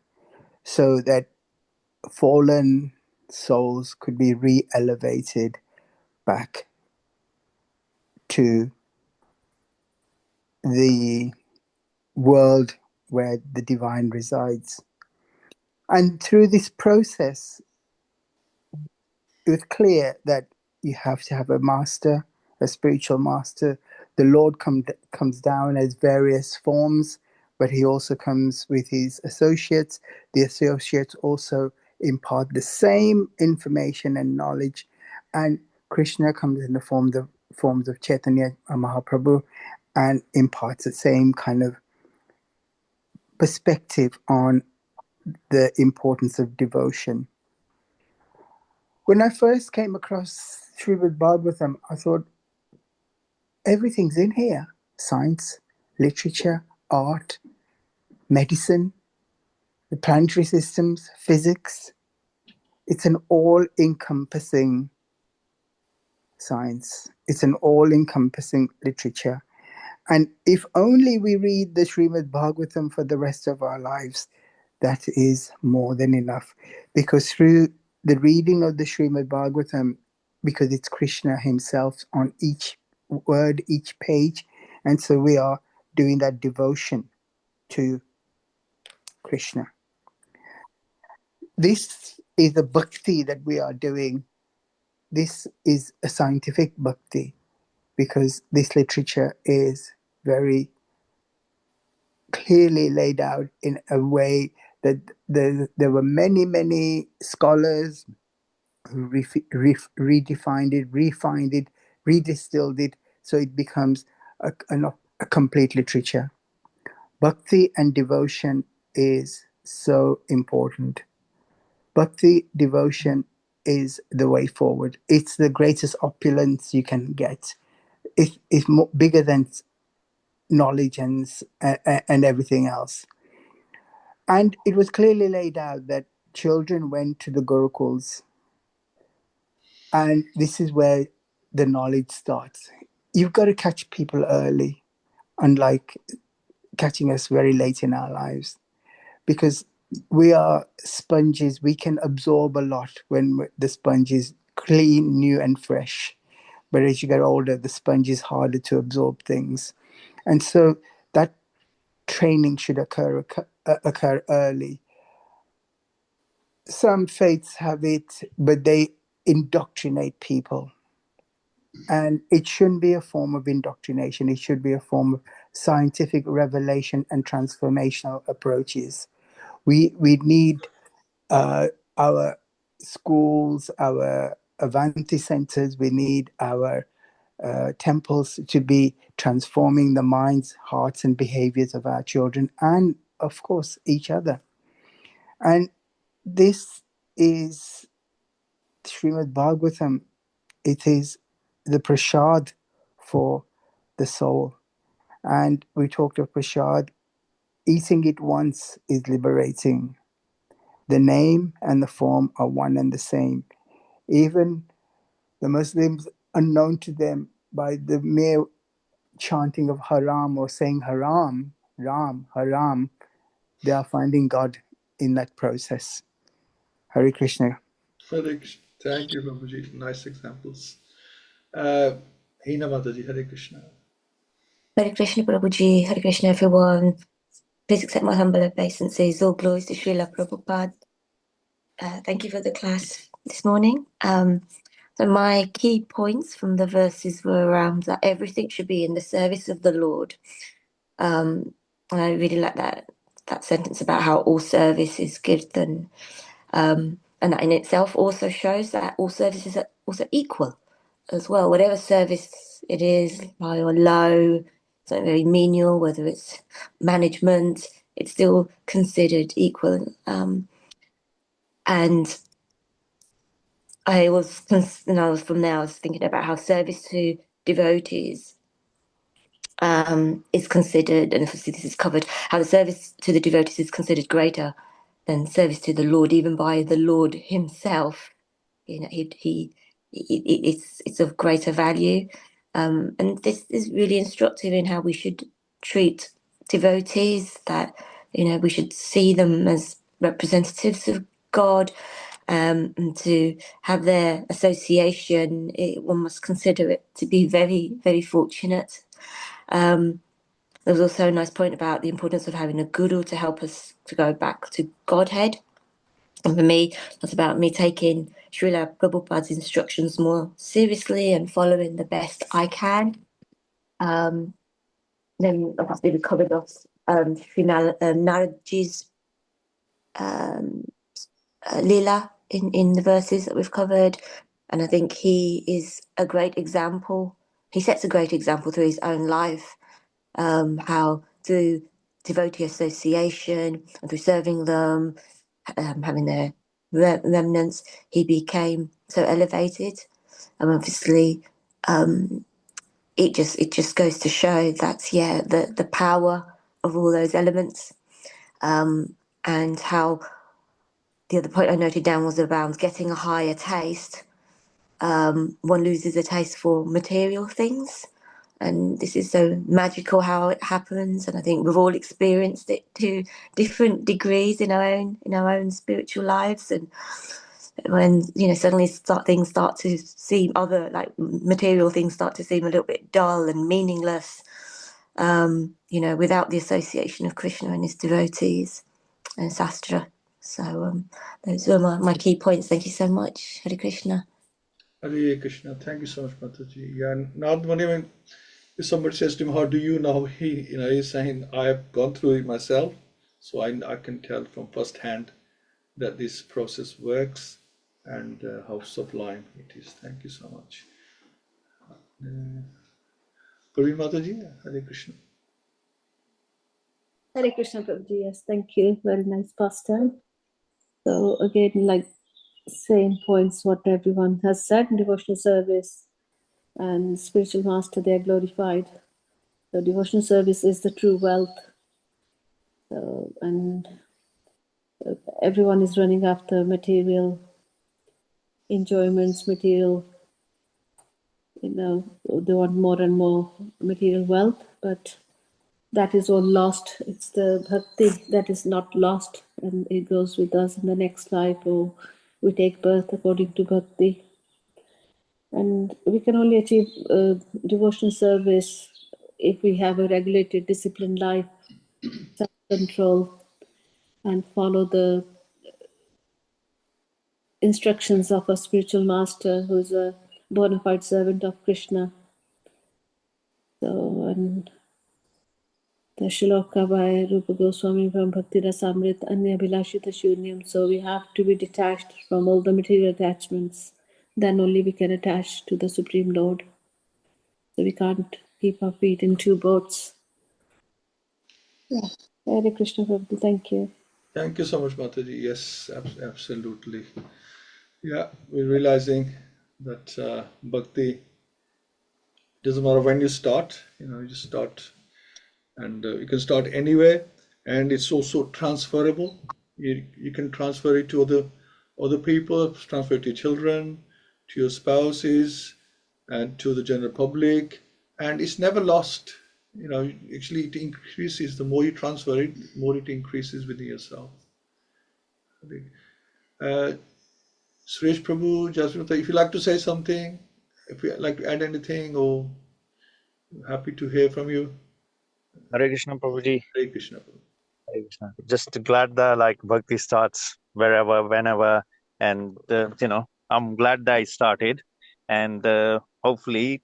so that fallen souls could be re-elevated back to the world where the divine resides. And through this process, it was clear that you have to have a master, a spiritual master. The Lord comes down as various forms, but he also comes with his associates. The associates also impart the same information and knowledge. And Krishna comes in the forms of Chaitanya Mahaprabhu and imparts the same kind of perspective on the importance of devotion. When I first came across Śrīmad-Bhāgavatam, I thought, everything's in here. Science, literature, art, medicine, the planetary systems, physics. It's an all-encompassing science. It's an all-encompassing literature. And if only we read the Śrīmad-Bhāgavatam for the rest of our lives, that is more than enough. Because through the reading of the Śrīmad-Bhāgavatam, because it's Krishna himself on each word, each page, and so we are doing that devotion to Krishna. This is the bhakti that we are doing. This is a scientific bhakti, because this literature is very clearly laid out in a way that there were many scholars who redefined it, refined it, redistilled it, so it becomes a complete literature. Bhakti and devotion is so important. Bhakti, devotion is the way forward. It's the greatest opulence you can get. It's bigger than knowledge and everything else. And it was clearly laid out that children went to the gurukuls, and this is where the knowledge starts. You've got to catch people early, unlike catching us very late in our lives, because we are sponges. We can absorb a lot when the sponge is clean, new, and fresh. But as you get older, the sponge is harder to absorb things. And so that training should occur early. Some faiths have it, but they indoctrinate people. And it shouldn't be a form of indoctrination. It should be a form of scientific revelation and transformational approaches. We need our schools, our Avanti centers, we need our temples to be transforming the minds, hearts, and behaviors of our children, and of course, each other. And this is Śrīmad-Bhāgavatam. It is the prasad for the soul. And we talked of prasad. Eating it once is liberating. The name and the form are one and the same. Even the Muslims, unknown to them, by the mere chanting of haram or saying haram, ram, haram, they are finding God in that process. Hare Krishna. Thank you, Prabhuji. Nice examples. Hina Mataji, Hare Krishna. Hare Krishna, Prabhuji. Hare Krishna, everyone. Please accept my humble obeisances. All glories to Srila Prabhupada. Thank you for the class this morning. So my key points from the verses were around that everything should be in the service of the Lord. I really like that sentence about how all service is good, and that in itself also shows that all services are also equal as well. Whatever service it is, high or low, something very menial, whether it's management, it's still considered equal. And I was from there, I was thinking about how service to devotees is considered, and obviously this is covered, how the service to the devotees is considered greater than service to the Lord, even by the Lord himself. You know, it's of greater value. And this is really instructive in how we should treat devotees, that, we should see them as representatives of God, and to have their association, one must consider it to be very, very fortunate. There was also a nice point about the importance of having a guru to help us to go back to Godhead. And for me, that's about me taking Srila Prabhupada's instructions more seriously and following the best I can. Then obviously we covered off Sri Naradji's Leela in the verses that we've covered. And I think he is a great example. He sets a great example through his own life, how through devotee association and through serving them, having their remnants, he became so elevated. And obviously, it just goes to show that, the power of all those elements, and how the other point I noted down was around getting a higher taste. One loses a taste for material things, And this is so magical how it happens. And I think we've all experienced it to different degrees in our own spiritual lives. And when, suddenly things start to seem, other like material things start to seem a little bit dull and meaningless, without the association of Krishna and his devotees and Sastra. So those were my key points. Thank you so much. Hare Krishna. Hare Krishna. Thank you so much, Mataji. Yeah, not when if somebody says to him, "How do you know?" He's saying, "I have gone through it myself, so I can tell from first hand that this process works and how sublime it is." Thank you so much. Praveen Mataji, Hare Krishna. Hare Krishna, Prabhuji. Yes, thank you. Very nice pastime. So again, like same points what everyone has said, devotional service and spiritual master, they are glorified. So devotional service is the true wealth. So, and everyone is running after material enjoyments, material, they want more and more material wealth, but that is all lost. It's the bhakti that is not lost, and it goes with us in the next life, or we take birth according to bhakti. And we can only achieve devotional service if we have a regulated, disciplined life, self-control, and follow the instructions of a spiritual master who is a bona fide servant of Krishna. So, and the shloka by Rupa Goswami from Bhakti Rasamrit Anya Bhilashita Shunyam. So we have to be detached from all the material attachments. Then only we can attach to the Supreme Lord. So we can't keep our feet in two boats. Yeah. Hare Krishna Prabhu, thank you. Thank you so much, Mataji. Yes, absolutely. Yeah, we're realizing that bhakti doesn't matter when you start. You just start, and you can start anywhere, and it's also transferable. You can transfer it to other people, transfer it to your children, to your spouses, and to the general public, and it's never lost. Actually it increases. The more you transfer it, the more it increases within yourself. Suresh Prabhu, Jasmita, if you like to say something, if you like to add anything, or happy to hear from you. Hare Krishna, Prabhuji. Hare Krishna. Hare Krishna. Just glad that bhakti starts wherever, whenever, and I'm glad that I started, and hopefully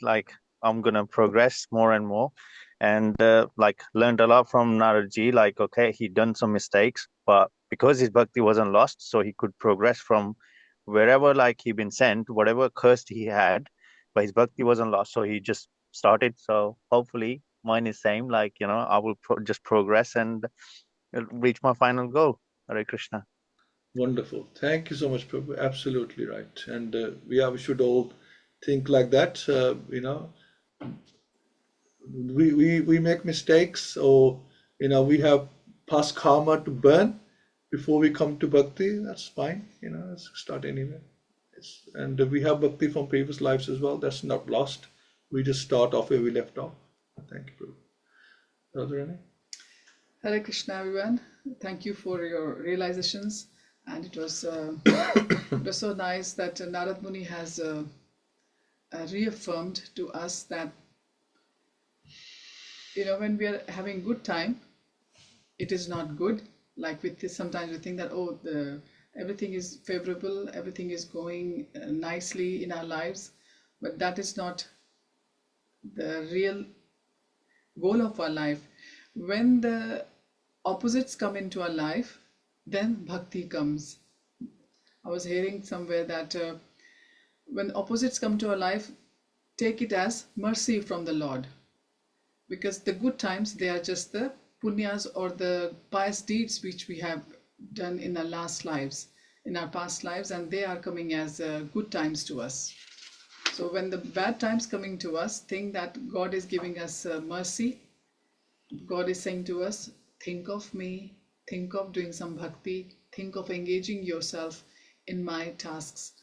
I'm gonna progress more and more, and learned a lot from Naradji. Okay, he done some mistakes, but because his bhakti wasn't lost, so he could progress from wherever he been sent, whatever cursed he had, but his bhakti wasn't lost, so he just started. So hopefully mine is same. I will just progress and reach my final goal. Hare Krishna. Wonderful. Thank you so much, Prabhu. Absolutely right. And we should all think like that. We make mistakes, or we have past karma to burn before we come to bhakti. That's fine. Let's start anywhere. And we have bhakti from previous lives as well. That's not lost. We just start off where we left off. Thank you, Prabhu. Radharani? Hare Krishna, everyone. Thank you for your realizations. And it was so nice that Narad Muni has reaffirmed to us that, when we are having good time, it is not good. Like with this, sometimes we think that, everything is favorable, everything is going nicely in our lives, but that is not the real goal of our life. When the opposites come into our life, then bhakti comes. I was hearing somewhere that when opposites come to our life, take it as mercy from the Lord, because the good times, they are just the punyas or the pious deeds which we have done in our past lives, and they are coming as good times to us. So when the bad times coming to us, think that God is giving us mercy. God is saying to us, think of me, think of doing some bhakti, think of engaging yourself in my tasks,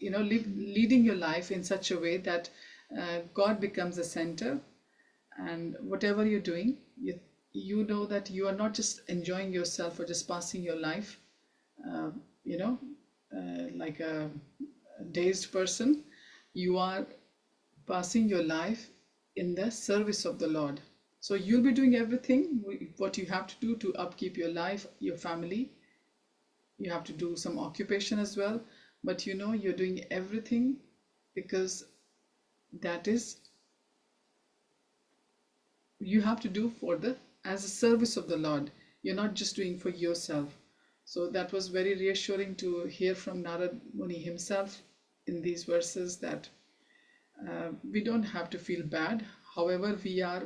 leading your life in such a way that God becomes the center, and whatever you're doing, you know that you are not just enjoying yourself or just passing your life, like a dazed person. You are passing your life in the service of the Lord. So you'll be doing everything what you have to do to upkeep your life, your family. You have to do some occupation as well, but you're doing everything because that is you have to do as a service of the Lord. You're not just doing for yourself. So that was very reassuring to hear from Narad Muni himself in these verses, that we don't have to feel bad. However, we are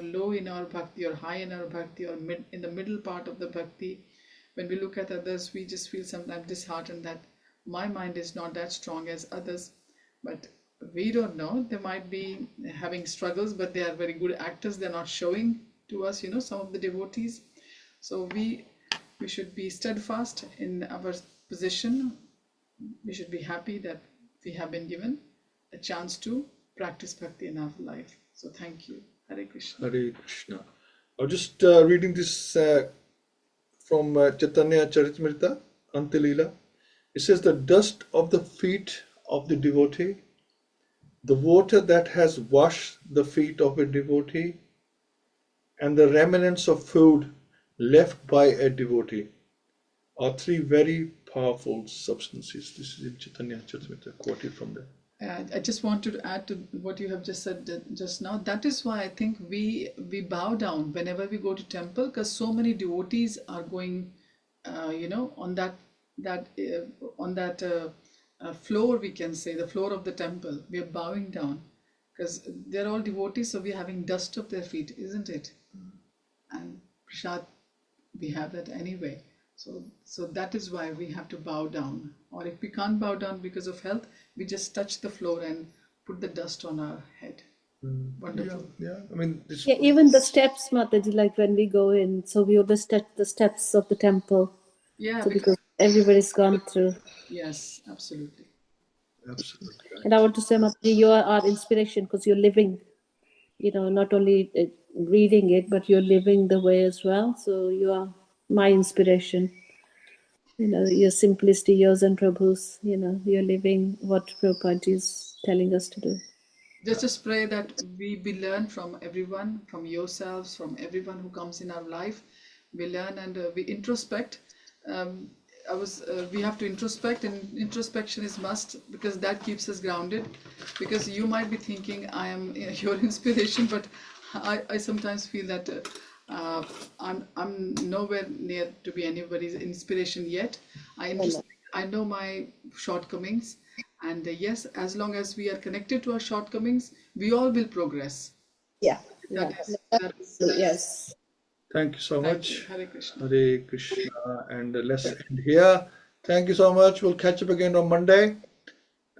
low in our bhakti or high in our bhakti or in the middle part of the bhakti. When we look at others, we just feel sometimes disheartened that my mind is not that strong as others. But we don't know. They might be having struggles, but they are very good actors. They're not showing to us, some of the devotees. So we should be steadfast in our position. We should be happy that we have been given a chance to practice bhakti in our life. So thank you. Hare Krishna. Hare Krishna. I was just reading this from Chaitanya Charitamrita, Antilila. It says, the dust of the feet of the devotee, the water that has washed the feet of a devotee, and the remnants of food left by a devotee are three very powerful substances. This is in Chaitanya Charitamrita, quoted from there. I just wanted to add to what you have just said just now. That is why I think we bow down whenever we go to temple, because so many devotees are going, on that floor, we can say, the floor of the temple. We are bowing down because they're all devotees, so we're having dust of their feet, isn't it? And prasad, we have that anyway. So that is why we have to bow down. Or if we can't bow down because of health, we just touch the floor and put the dust on our head. Wonderful. Yeah. I mean, even the steps, Mataji, like when we go in, so we always touch the steps of the temple. Yeah, so because everybody's gone through. Yes, absolutely. Absolutely. And I want to say, Mataji, you are our inspiration because you're living, not only reading it, but you're living the way as well. So you are my inspiration. Your simplicity, yours and Prabhu's, you're living what Prabhupada is telling us to do. Just pray that we learn from everyone, from yourselves, from everyone who comes in our life. We learn and we introspect. We have to introspect, and introspection is must, because that keeps us grounded. Because you might be thinking I am your inspiration, but I sometimes feel that I'm nowhere near to be anybody's inspiration yet. I know my shortcomings, and yes, as long as we are connected to our shortcomings, we all will progress. Yeah. Yes. Thank you so much. You. Hare Krishna. Hare Krishna. And let's end here. Thank you so much. We'll catch up again on Monday.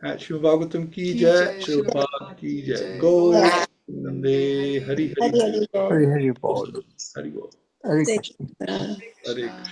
At Śrīmad-Bhāgavatam ki jai, Srila Prabhupada ki jai. Go. Nande Hari Hari. Hari Hari Bol. Hari Bol. Hari Krishna. Hare Krishna.